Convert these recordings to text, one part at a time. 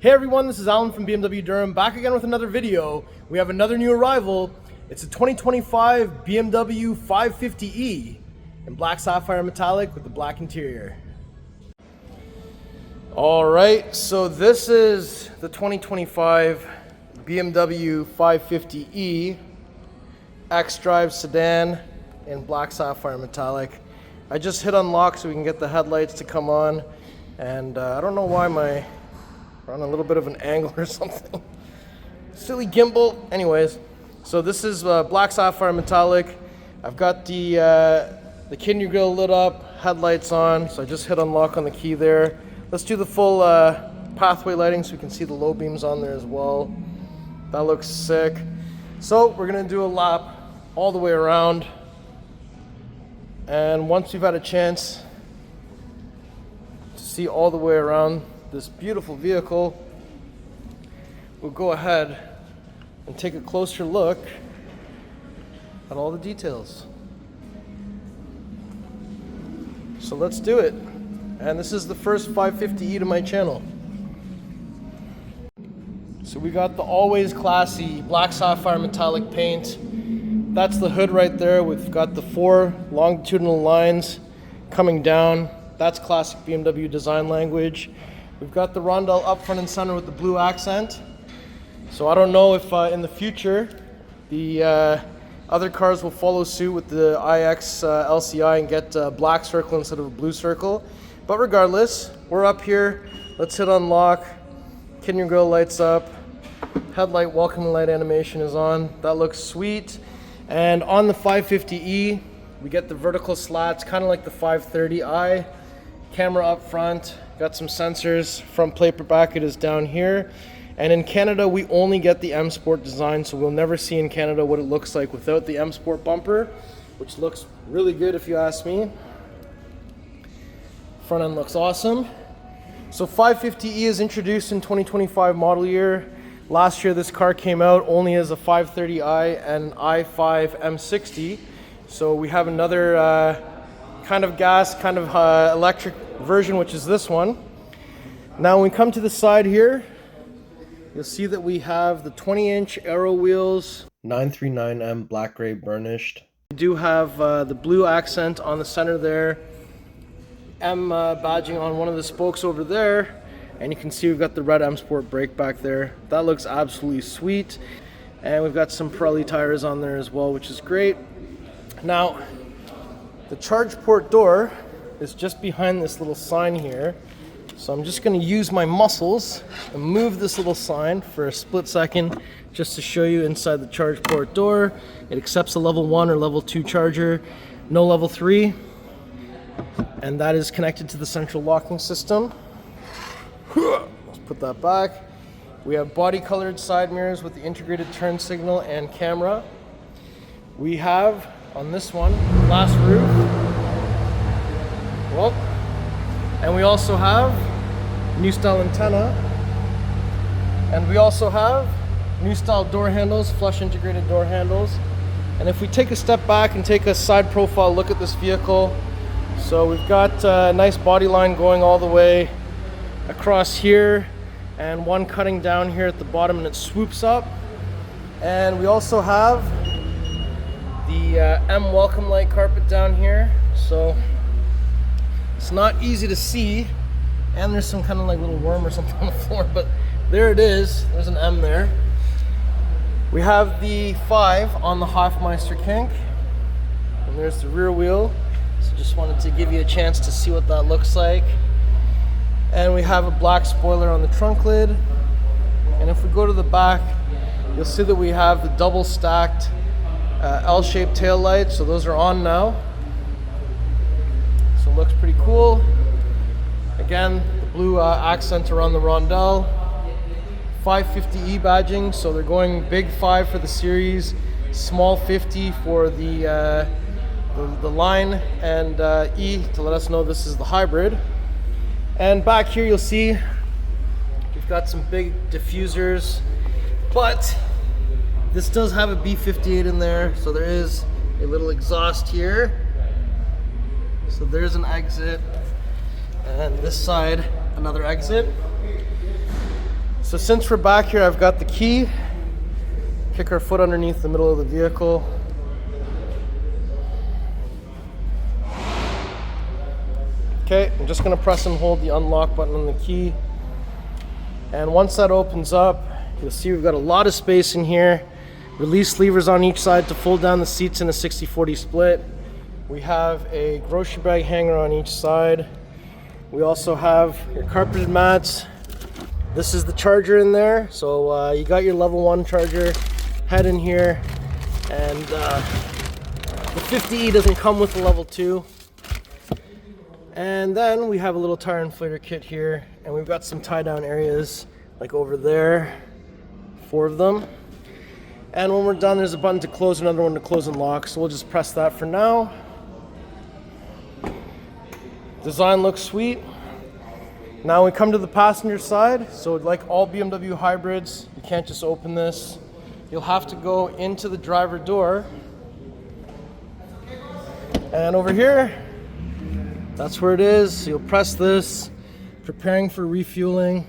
Hey everyone, this is Alan from BMW Durham, back again with another video. We have another new arrival. It's a 2025 BMW 550e in Black Sapphire Metallic with the black interior. Alright, so this is the 2025 BMW 550e xDrive Sedan in Black Sapphire Metallic. I just hit unlock so we can get the headlights to come on, and I don't know why we're on a little bit of an angle or something. Silly gimbal. Anyways, so this is Black Sapphire Metallic. I've got the kidney grille lit up, headlights on, so I just hit unlock on the key there. Let's do the full pathway lighting so we can see the low beams on there as well. That looks sick. So we're gonna do a lap all the way around, and once we've had a chance to see all the way around this beautiful vehicle, we'll go ahead and take a closer look at all the details. So let's do it. And this is the first 550e to my channel. So we got the always classy Black Sapphire Metallic paint. That's the hood right there. We've got the 4 longitudinal lines coming down. That's classic BMW design language. We've got the rondelle up front and center with the blue accent. So I don't know if in the future the other cars will follow suit with the iX LCI and get a black circle instead of a blue circle. But regardless, we're up here. Let's hit unlock. Kidney grille lights up. Headlight welcome light animation is on. That looks sweet. And on the 550e, we get the vertical slats, kind of like the 530i. Camera up front. Got some sensors. Front plate bracket is down here. And in Canada, we only get the M Sport design, so we'll never see in Canada what it looks like without the M Sport bumper, which looks really good if you ask me. Front end looks awesome. So 550e is introduced in 2025 model year. Last year, this car came out only as a 530i and an i5 M60. So we have another kind of gas, kind of electric version, which is this one. Now when we come to the side here, you'll see that we have the 20-inch Aero wheels, 939M black gray burnished. We do have the blue accent on the center there, M badging on one of the spokes over there, and you can see we've got the red M Sport brake back there. That looks absolutely sweet. And we've got some Pirelli tires on there as well, which is great. Now, the charge port door is just behind this little sign here. So I'm just going to use my muscles and move this little sign for a split second just to show you inside the charge port door. It accepts a level 1 or level 2 charger, no level 3. And that is connected to the central locking system. Let's put that back. We have body colored side mirrors with the integrated turn signal and camera. We have on this one glass roof. Well, and we also have new style antenna, and we also have new style door handles, flush integrated door handles. And if we take a step back and take a side profile look at this vehicle, so we've got a nice body line going all the way across here, and one cutting down here at the bottom, and it swoops up. And we also have the M welcome light carpet down here, so it's not easy to see, and there's some kind of like little worm or something on the floor, but there it is. There's an M there. We have the 5 on the Hofmeister kink, and there's the rear wheel. So just wanted to give you a chance to see what that looks like. And we have a black spoiler on the trunk lid. And if we go to the back, you'll see that we have the double stacked L-shaped tail lights. So those are on now. So it looks pretty cool. Again, the blue accent around the rondelle. 550e badging, so they're going big 5 for the series, small 50 for the line, and E to let us know this is the hybrid. And back here you'll see we've got some big diffusers, but this does have a B58 in there, so there is a little exhaust here. So there's an exit, and this side another exit. So since we're back here, I've got the key. Kick our foot underneath the middle of the vehicle. Okay, I'm just gonna press and hold the unlock button on the key. And once that opens up, you'll see we've got a lot of space in here. Release levers on each side to fold down the seats in a 60-40 split. We have a grocery bag hanger on each side. We also have your carpeted mats. This is the charger in there. So you got your level 1 charger head in here. And the 50e doesn't come with the level 2. And then we have a little tire inflator kit here, and we've got some tie down areas like over there, 4 of them. And when we're done, there's a button to close, another one to close and lock, so we'll just press that for now. Design looks sweet. Now we come to the passenger side. So like all BMW hybrids, you can't just open this. You'll have to go into the driver door. And over here, that's where it is. So you'll press this, preparing for refueling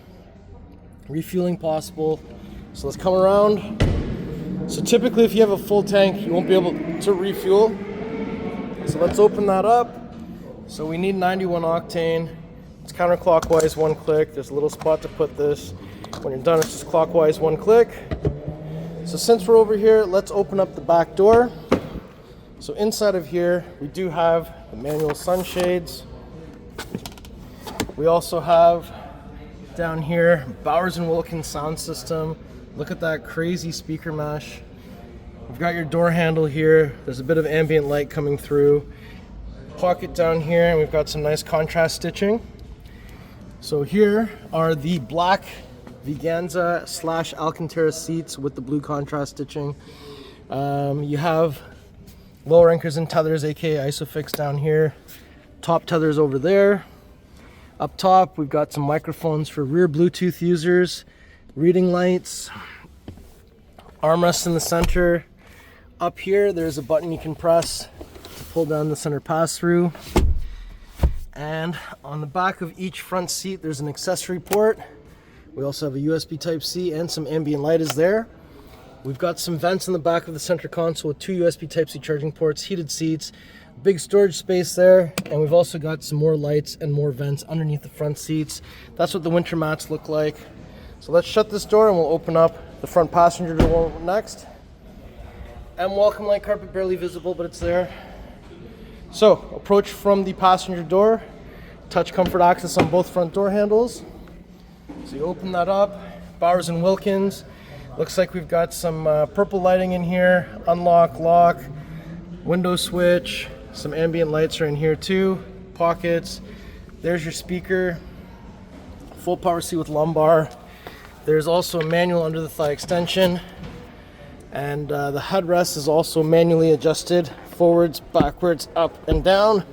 possible. So let's come around. So typically if you have a full tank, you won't be able to refuel. So let's open that up. So we need 91 octane. It's counterclockwise, 1 click. There's a little spot to put this. When you're done, it's just clockwise, 1 click. So since we're over here, let's open up the back door. So inside of here, we do have the manual sunshades. We also have down here, Bowers & Wilkins sound system. Look at that crazy speaker mesh. We've got your door handle here. There's a bit of ambient light coming through. Pocket down here, and we've got some nice contrast stitching. So here are the Black Veganza / Alcantara seats with the blue contrast stitching. You have lower anchors and tethers, aka Isofix down here. Top tethers over there. Up top, we've got some microphones for rear Bluetooth users, reading lights, armrests in the center. Up here, there's a button you can press to pull down the center pass-through. And on the back of each front seat, there's an accessory port. We also have a USB Type-C and some ambient light is there. We've got some vents in the back of the center console with 2 USB Type-C charging ports, heated seats, big storage space there, and we've also got some more lights and more vents underneath the front seats. That's what the winter mats look like. So let's shut this door and we'll open up the front passenger door next. And welcome light carpet, barely visible, but it's there. So approach from the passenger door, touch comfort access on both front door handles. So you open that up, Bowers & Wilkins. Looks like we've got some purple lighting in here, unlock, lock, window switch, some ambient lights are in here too, pockets. There's your speaker, full power seat with lumbar. There's also a manual under the thigh extension, and the headrest is also manually adjusted forwards, backwards, up and down.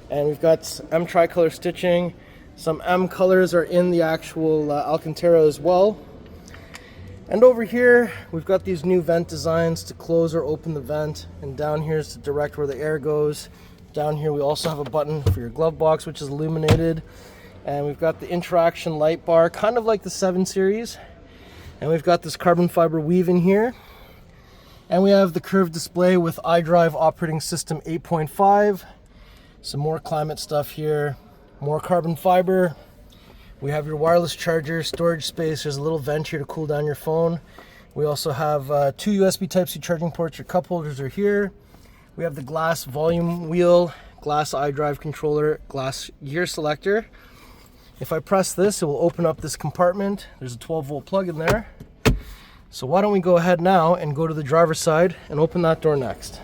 And we've got M tricolor stitching. Some M colors are in the actual Alcantara as well. And over here, we've got these new vent designs to close or open the vent. And down here is to direct where the air goes. Down here, we also have a button for your glove box, which is illuminated. And we've got the interaction light bar, kind of like the 7 Series. And we've got this carbon fiber weave in here. And we have the curved display with iDrive operating system 8.5. Some more climate stuff here, more carbon fiber. We have your wireless charger, storage space. There's a little vent here to cool down your phone. We also have 2 USB Type-C charging ports. Your cup holders are here. We have the glass volume wheel, glass iDrive controller, glass gear selector. If I press this, it will open up this compartment. There's a 12-volt plug in there. So why don't we go ahead now and go to the driver's side and open that door next.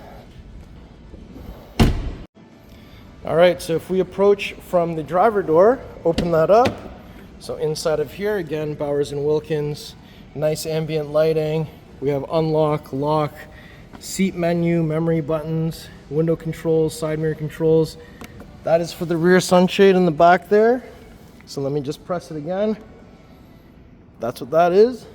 All right, so if we approach from the driver door, open that up. So inside of here, again, Bowers & Wilkins, nice ambient lighting. We have unlock, lock, seat menu, memory buttons, window controls, side mirror controls. That is for the rear sunshade in the back there. So let me just press it again. That's what that is.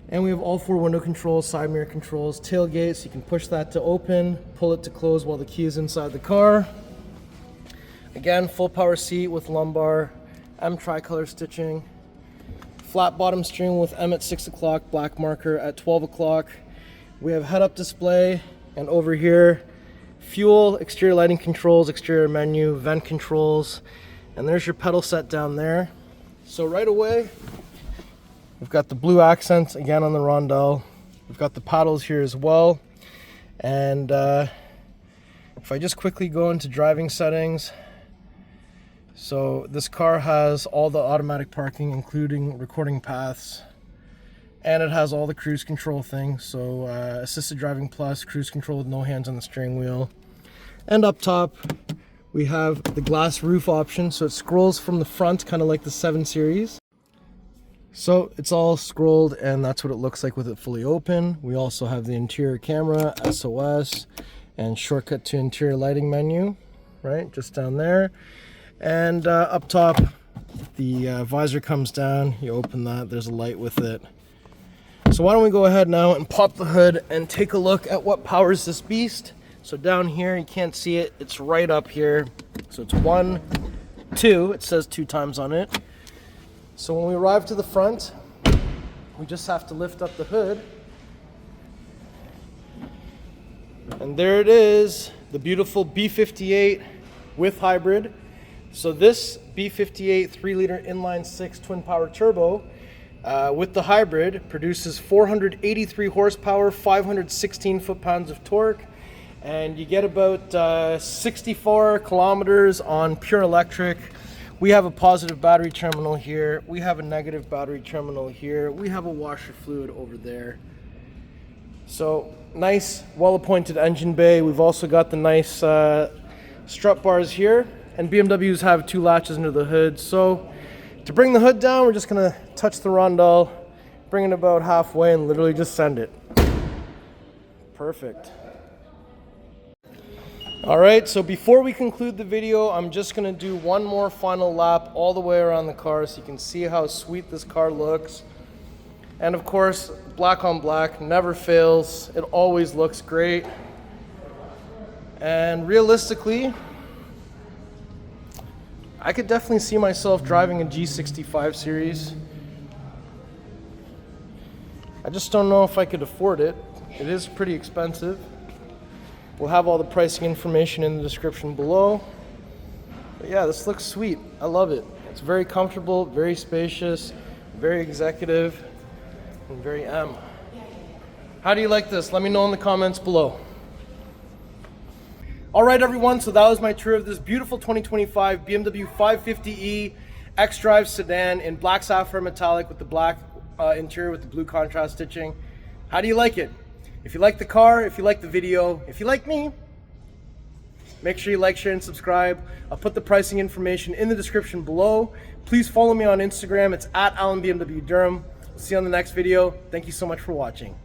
And we have all 4 window controls, side mirror controls, tailgate, so you can push that to open, pull it to close while the key is inside the car. Again, full power seat with lumbar, M tricolor stitching. flat bottom steering wheel with M at 6 o'clock, black marker at 12 o'clock. We have head-up display, and over here, fuel, exterior lighting controls, exterior menu, vent controls, and there's your pedal set down there. So right away, we've got the blue accents again on the rondelle. We've got the paddles here as well. And if I just quickly go into driving settings, so this car has all the automatic parking, including recording paths, and it has all the cruise control things. So assisted driving plus, cruise control with no hands on the steering wheel. And up top, we have the glass roof option, so it scrolls from the front, kind of like the 7 Series. So it's all scrolled, and that's what it looks like with it fully open. We also have the interior camera, SOS, and shortcut to interior lighting menu, right, just down there. And up top, the visor comes down. You open that, there's a light with it. So why don't we go ahead now and pop the hood and take a look at what powers this beast. So down here, you can't see it, it's right up here. So it's 1, 2, it says 2 times on it. So when we arrive to the front, we just have to lift up the hood. And there it is, the beautiful B58 with hybrid. So this B58 3-liter inline-6 twin-power turbo with the hybrid produces 483 horsepower, 516 foot-pounds of torque, and you get about 64 kilometers on pure electric. We have a positive battery terminal here. We have a negative battery terminal here. We have a washer fluid over there. So nice, well-appointed engine bay. We've also got the nice strut bars here. And BMWs have 2 latches under the hood. So to bring the hood down, we're just gonna touch the rondelle, bring it about halfway, and literally just send it. Perfect. All right, so before we conclude the video, I'm just gonna do one more final lap all the way around the car so you can see how sweet this car looks. And of course, black on black never fails. It always looks great. And realistically, I could definitely see myself driving a G65 series. I just don't know if I could afford it. It is pretty expensive. We'll have all the pricing information in the description below. But yeah, this looks sweet. I love it. It's very comfortable, very spacious, very executive, and very M. How do you like this? Let me know in the comments below. All right, everyone, so that was my tour of this beautiful 2025 BMW 550e xDrive sedan in Black Sapphire Metallic with the black interior with the blue contrast stitching. How do you like it? If you like the car, if you like the video, if you like me, make sure you like, share, and subscribe. I'll put the pricing information in the description below. Please follow me on Instagram. It's @AlanBMWDurham. See you on the next video. Thank you so much for watching.